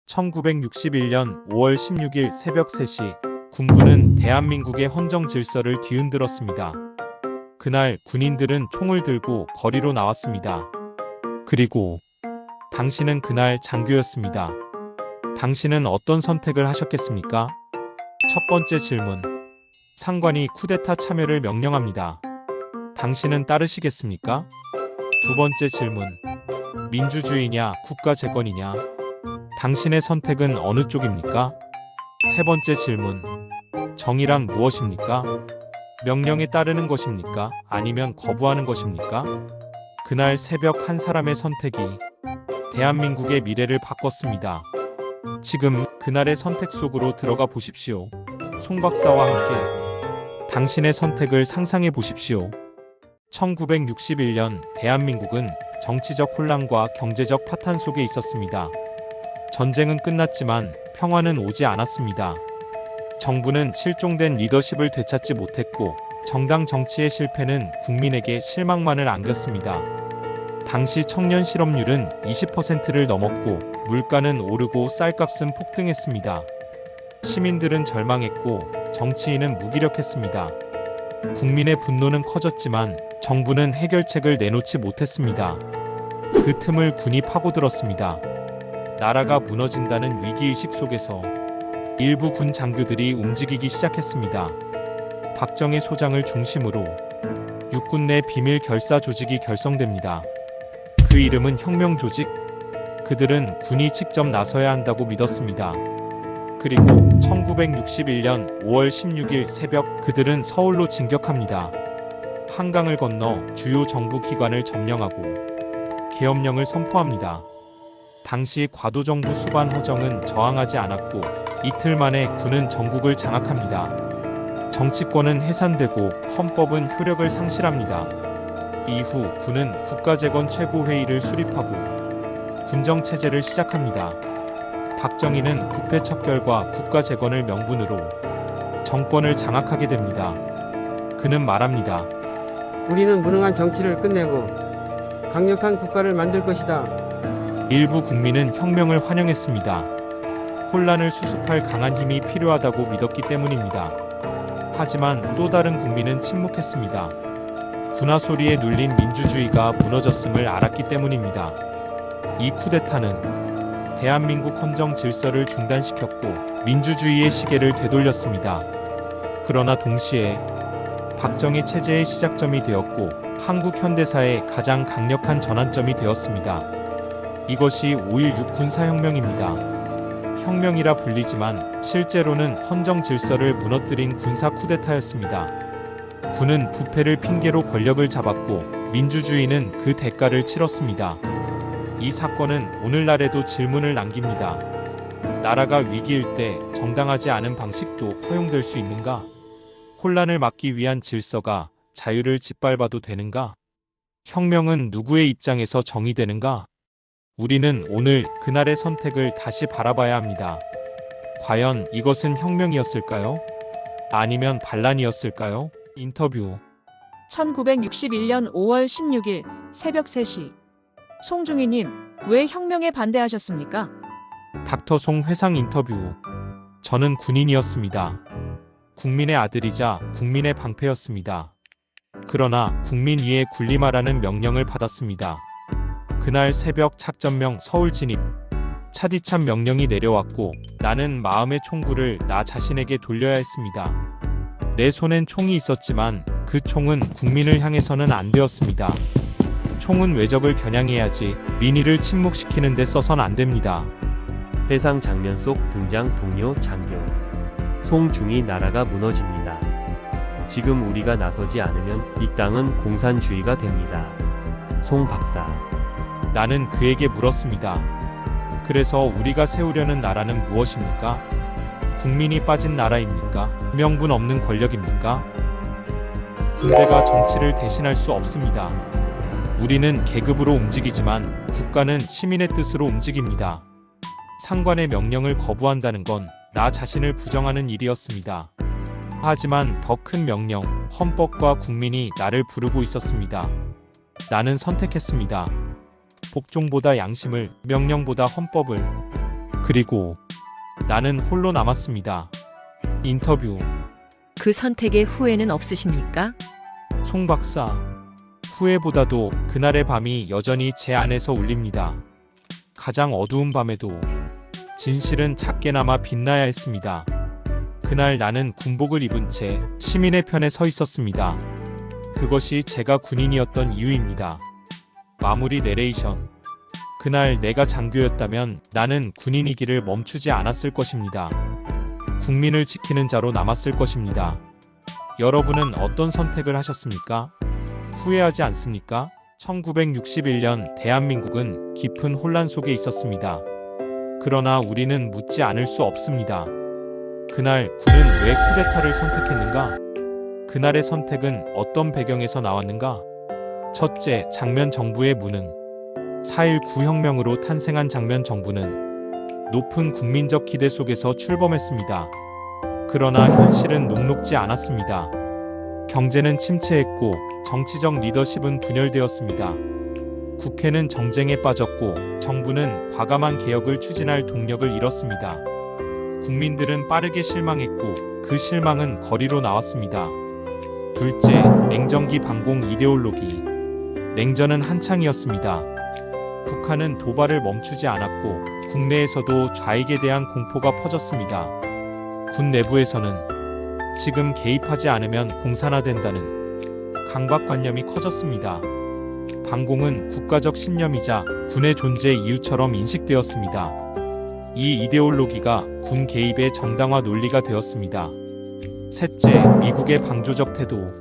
1961년 5월 16일 새벽 3시 군부는 대한민국의 헌정 질서를 뒤흔들었습니다. 그날 군인들은 총을 들고 거리로 나왔습니다. 그리고 당신은 그날 장교였습니다. 당신은 어떤 선택을 하셨겠습니까? 첫 번째 질문. 상관이 쿠데타 참여를 명령합니다. 당신은 따르시겠습니까? 두 번째 질문. 민주주의냐 국가 재건이냐? 당신의 선택은 어느 쪽입니까? 세 번째 질문. 정의란 무엇입니까? 명령에 따르는 것입니까? 아니면 거부하는 것입니까? 그날 새벽 한 사람의 선택이 대한민국의 미래를 바꿨습니다. 지금 그날의 선택 속으로 들어가 보십시오. 송 박사와 함께 당신의 선택을 상상해 보십시오. 1961년 대한민국은 정치적 혼란과 경제적 파탄 속에 있었습니다. 전쟁은 끝났지만 평화는 오지 않았습니다. 정부는 실종된 리더십을 되찾지 못했고 정당 정치의 실패는 국민에게 실망만을 안겼습니다. 당시 청년 실업률은 20%를 넘었고 물가는 오르고 쌀값은 폭등했습니다. 시민들은 절망했고 정치인은 무기력했습니다. 국민의 분노는 커졌지만 정부는 해결책을 내놓지 못했습니다. 그 틈을 군이 파고들었습니다. 나라가 무너진다는 위기의식 속에서 일부 군 장교들이 움직이기 시작했습니다. 박정희 소장을 중심으로 육군 내 비밀 결사 조직이 결성됩니다. 그 이름은 혁명조직. 그들은 군이 직접 나서야 한다고 믿었습니다. 그리고 1961년 5월 16일 새벽 그들은 서울로 진격합니다. 한강을 건너 주요 정부 기관을 점령하고 계엄령을 선포합니다. 당시 과도정부 수반 허정은 저항하지 않았고 이틀 만에 군은 전국을 장악합니다. 정치권은 해산되고 헌법은 효력을 상실합니다. 이후 군은 국가재건 최고회의를 수립하고 군정체제를 시작합니다. 박정희는 국회 척결과 국가재건을 명분으로 정권을 장악하게 됩니다. 그는 말합니다. 우리는 무능한 정치를 끝내고 강력한 국가를 만들 것이다. 일부 국민은 혁명을 환영했습니다. 혼란을 수습할 강한 힘이 필요하다고 믿었기 때문입니다. 하지만 또 다른 국민은 침묵했습니다. 군화 소리에 눌린 민주주의가 무너졌음을 알았기 때문입니다. 이 쿠데타는 대한민국 헌정 질서를 중단시켰고 민주주의의 시계를 되돌렸습니다. 그러나 동시에 박정희 체제의 시작점이 되었고 한국 현대사의 가장 강력한 전환점이 되었습니다. 이것이 5.16 군사혁명입니다. 혁명이라 불리지만 실제로는 헌정 질서를 무너뜨린 군사 쿠데타였습니다. 군은 부패를 핑계로 권력을 잡았고 민주주의는 그 대가를 치렀습니다. 이 사건은 오늘날에도 질문을 남깁니다. 나라가 위기일 때 정당하지 않은 방식도 허용될 수 있는가? 혼란을 막기 위한 질서가 자유를 짓밟아도 되는가? 혁명은 누구의 입장에서 정의되는가? 우리는 오늘 그날의 선택을 다시 바라봐야 합니다. 과연 이것은 혁명이었을까요? 아니면 반란이었을까요? 인터뷰. 1961년 5월 16일 새벽 3시. 송중희님, 왜 혁명에 반대하셨습니까? 닥터 송 회상 인터뷰. 저는 군인이었습니다. 국민의 아들이자 국민의 방패였습니다. 그러나 국민 위에 군림하라는 명령을 받았습니다. 그날 새벽 작전명 서울 진입. 차디찬 명령이 내려왔고 나는 마음의 총구를 나 자신에게 돌려야 했습니다. 내 손엔 총이 있었지만 그 총은 국민을 향해서는 안 되었습니다. 총은 외적을 겨냥해야지 민의를 침묵시키는 데 써선 안 됩니다. 회상 장면 속 등장 동료 장교. 송중희. 나라가 무너집니다. 지금 우리가 나서지 않으면 이 땅은 공산주의가 됩니다. 송 박사. 나는 그에게 물었습니다. 그래서 우리가 세우려는 나라는 무엇입니까? 국민이 빠진 나라입니까? 명분 없는 권력입니까? 군대가 정치를 대신할 수 없습니다. 우리는 계급으로 움직이지만 국가는 시민의 뜻으로 움직입니다. 상관의 명령을 거부한다는 건 나 자신을 부정하는 일이었습니다. 하지만 더 큰 명령, 헌법과 국민이 나를 부르고 있었습니다. 나는 선택했습니다. 복종보다 양심을, 명령보다 헌법을. 그리고 나는 홀로 남았습니다. 인터뷰. 그 선택의 후회는 없으십니까? 송 박사. 후회보다도 그날의 밤이 여전히 제 안에서 울립니다. 가장 어두운 밤에도 진실은 작게나마 빛나야 했습니다. 그날 나는 군복을 입은 채 시민의 편에 서 있었습니다. 그것이 제가 군인이었던 이유입니다. 마무리 내레이션. 그날 내가 장교였다면 나는 군인이기를 멈추지 않았을 것입니다. 국민을 지키는 자로 남았을 것입니다. 여러분은 어떤 선택을 하셨습니까? 후회하지 않습니까? 1961년 대한민국은 깊은 혼란 속에 있었습니다. 그러나 우리는 묻지 않을 수 없습니다. 그날 군은 왜 쿠데타를 선택했는가? 그날의 선택은 어떤 배경에서 나왔는가? 첫째, 장면 정부의 무능. 4.19 혁명으로 탄생한 장면 정부는 높은 국민적 기대 속에서 출범했습니다. 그러나 현실은 녹록지 않았습니다. 경제는 침체했고 정치적 리더십은 분열되었습니다. 국회는 정쟁에 빠졌고 정부는 과감한 개혁을 추진할 동력을 잃었습니다. 국민들은 빠르게 실망했고 그 실망은 거리로 나왔습니다. 둘째, 냉전기 반공 이데올로기. 냉전은 한창이었습니다. 북한은 도발을 멈추지 않았고 국내에서도 좌익에 대한 공포가 퍼졌습니다. 군 내부에서는 지금 개입하지 않으면 공산화된다는 강박관념이 커졌습니다. 반공은 국가적 신념이자 군의 존재 이유처럼 인식되었습니다. 이 이데올로기가 군 개입의 정당화 논리가 되었습니다. 셋째, 미국의 방조적 태도.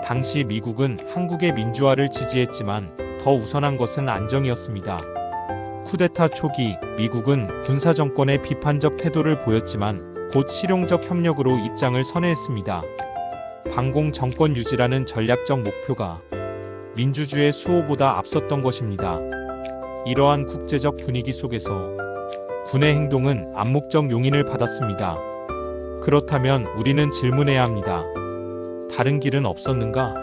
당시 미국은 한국의 민주화를 지지했지만 더 우선한 것은 안정이었습니다. 쿠데타 초기 미국은 군사정권의 비판적 태도를 보였지만 곧 실용적 협력으로 입장을 선회했습니다. 반공 정권 유지라는 전략적 목표가 민주주의 수호보다 앞섰던 것입니다. 이러한 국제적 분위기 속에서 군의 행동은 암묵적 용인을 받았습니다. 그렇다면 우리는 질문해야 합니다. 다른 길은 없었는가?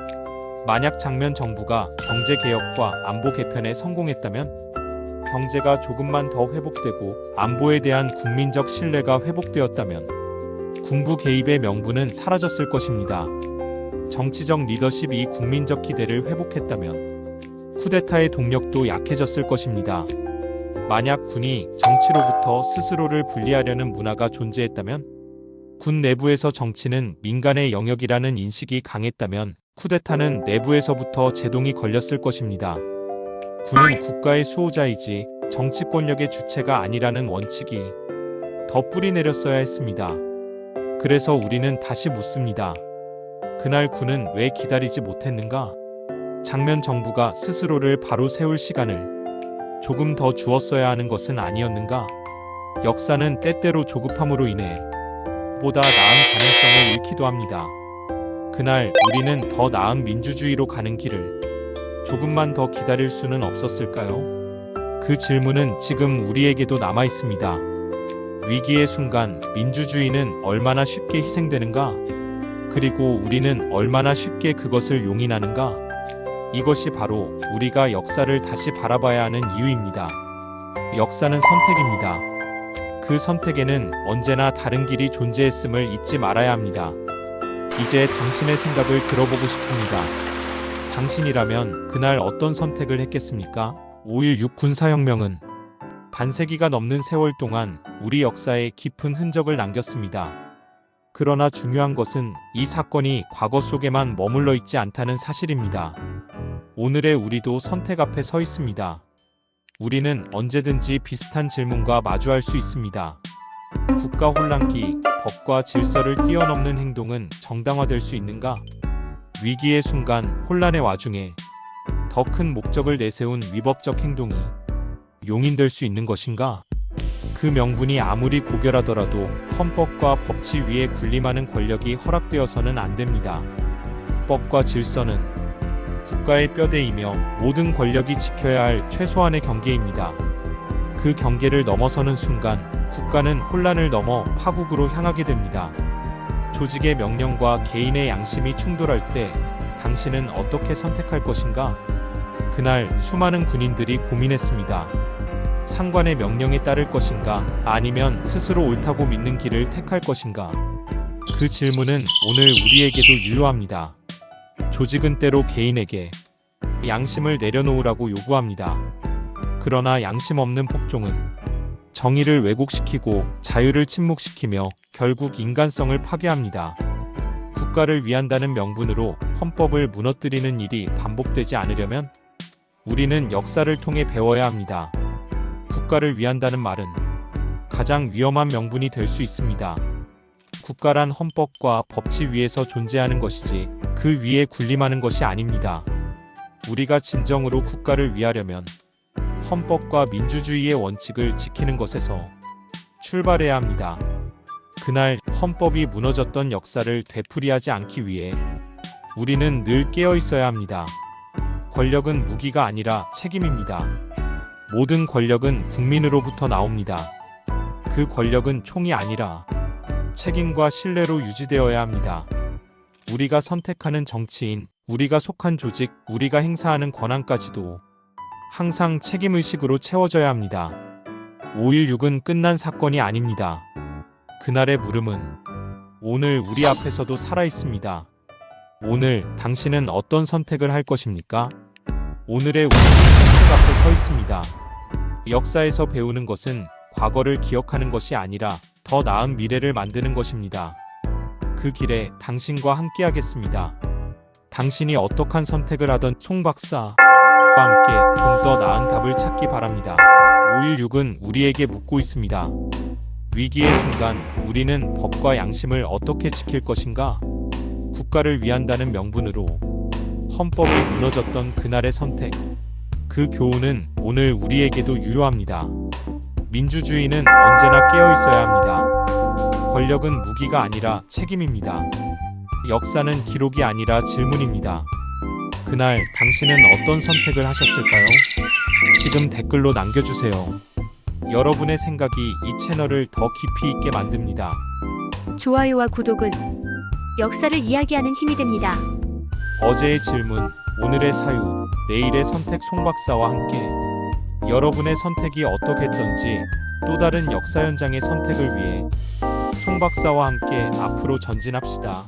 만약 장면 정부가 경제개혁과 안보 개편에 성공했다면 경제가 조금만 더 회복되고 안보에 대한 국민적 신뢰가 회복되었다면 군부 개입의 명분은 사라졌을 것입니다. 정치적 리더십이 국민적 기대를 회복했다면 쿠데타의 동력도 약해졌을 것입니다. 만약 군이 정치로부터 스스로를 분리하려는 문화가 존재했다면 군 내부에서 정치는 민간의 영역이라는 인식이 강했다면 쿠데타는 내부에서부터 제동이 걸렸을 것입니다. 군은 국가의 수호자이지 정치 권력의 주체가 아니라는 원칙이 더 뿌리내렸어야 했습니다. 그래서 우리는 다시 묻습니다. 그날 군은 왜 기다리지 못했는가? 장면 정부가 스스로를 바로 세울 시간을 조금 더 주었어야 하는 것은 아니었는가? 역사는 때때로 조급함으로 인해 보다 나은 가능성을 잃기도 합니다. 그날 우리는 더 나은 민주주의로 가는 길을 조금만 더 기다릴 수는 없었을까요? 그 질문은 지금 우리에게도 남아 있습니다. 위기의 순간 민주주의는 얼마나 쉽게 희생되는가? 그리고 우리는 얼마나 쉽게 그것을 용인하는가? 이것이 바로 우리가 역사를 다시 바라봐야 하는 이유입니다. 역사는 선택입니다. 그 선택에는 언제나 다른 길이 존재했음을 잊지 말아야 합니다. 이제 당신의 생각을 들어보고 싶습니다. 당신이라면 그날 어떤 선택을 했겠습니까? 5.16 군사혁명은 반세기가 넘는 세월 동안 우리 역사에 깊은 흔적을 남겼습니다. 그러나 중요한 것은 이 사건이 과거 속에만 머물러 있지 않다는 사실입니다. 오늘의 우리도 선택 앞에 서 있습니다. 우리는 언제든지 비슷한 질문과 마주할 수 있습니다. 국가 혼란기, 법과 질서를 뛰어넘는 행동은 정당화될 수 있는가? 위기의 순간, 혼란의 와중에 더 큰 목적을 내세운 위법적 행동이 용인될 수 있는 것인가? 그 명분이 아무리 고결하더라도 헌법과 법치 위에 군림하는 권력이 허락되어서는 안 됩니다. 법과 질서는 국가의 뼈대이며 모든 권력이 지켜야 할 최소한의 경계입니다. 그 경계를 넘어서는 순간 국가는 혼란을 넘어 파국으로 향하게 됩니다. 조직의 명령과 개인의 양심이 충돌할 때 당신은 어떻게 선택할 것인가? 그날 수많은 군인들이 고민했습니다. 상관의 명령에 따를 것인가, 아니면 스스로 옳다고 믿는 길을 택할 것인가? 그 질문은 오늘 우리에게도 유효합니다. 조직은 때로 개인에게 양심을 내려놓으라고 요구합니다. 그러나 양심 없는 폭종은 정의를 왜곡시키고 자유를 침묵시키며 결국 인간성을 파괴합니다. 국가를 위한다는 명분으로 헌법을 무너뜨리는 일이 반복되지 않으려면 우리는 역사를 통해 배워야 합니다. 국가를 위한다는 말은 가장 위험한 명분이 될 수 있습니다. 국가란 헌법과 법치 위에서 존재하는 것이지 그 위에 군림하는 것이 아닙니다. 우리가 진정으로 국가를 위하려면 헌법과 민주주의의 원칙을 지키는 것에서 출발해야 합니다. 그날 헌법이 무너졌던 역사를 되풀이하지 않기 위해 우리는 늘 깨어 있어야 합니다. 권력은 무기가 아니라 책임입니다. 모든 권력은 국민으로부터 나옵니다. 그 권력은 총이 아니라 책임과 신뢰로 유지되어야 합니다. 우리가 선택하는 정치인, 우리가 속한 조직, 우리가 행사하는 권한까지도 항상 책임의식으로 채워져야 합니다. 5.16은 끝난 사건이 아닙니다. 그날의 물음은 오늘 우리 앞에서도 살아 있습니다. 오늘 당신은 어떤 선택을 할 것입니까? 오늘의 우리는 선택 앞에 서 있습니다. 역사에서 배우는 것은 과거를 기억하는 것이 아니라 더 나은 미래를 만드는 것입니다. 그 길에 당신과 함께하겠습니다. 당신이 어떠한 선택을 하던 송 박사와 함께 좀 더 나은 답을 찾기 바랍니다. 5.16은 우리에게 묻고 있습니다. 위기의 순간 우리는 법과 양심을 어떻게 지킬 것인가? 국가를 위한다는 명분으로 헌법이 무너졌던 그날의 선택. 그 교훈은 오늘 우리에게도 유효합니다. 민주주의는 언제나 깨어 있어야 합니다. 권력은 무기가 아니라 책임입니다. 역사는 기록이 아니라 질문입니다. 그날 당신은 어떤 선택을 하셨을까요? 지금 댓글로 남겨주세요. 여러분의 생각이 이 채널을 더 깊이 있게 만듭니다. 좋아요와 구독은 역사를 이야기하는 힘이 됩니다. 어제의 질문, 오늘의 사유, 내일의 선택 송 박사와 함께 여러분의 선택이 어떻겠던지 또 다른 역사 현장의 선택을 위해 송 박사와 함께 앞으로 전진합시다.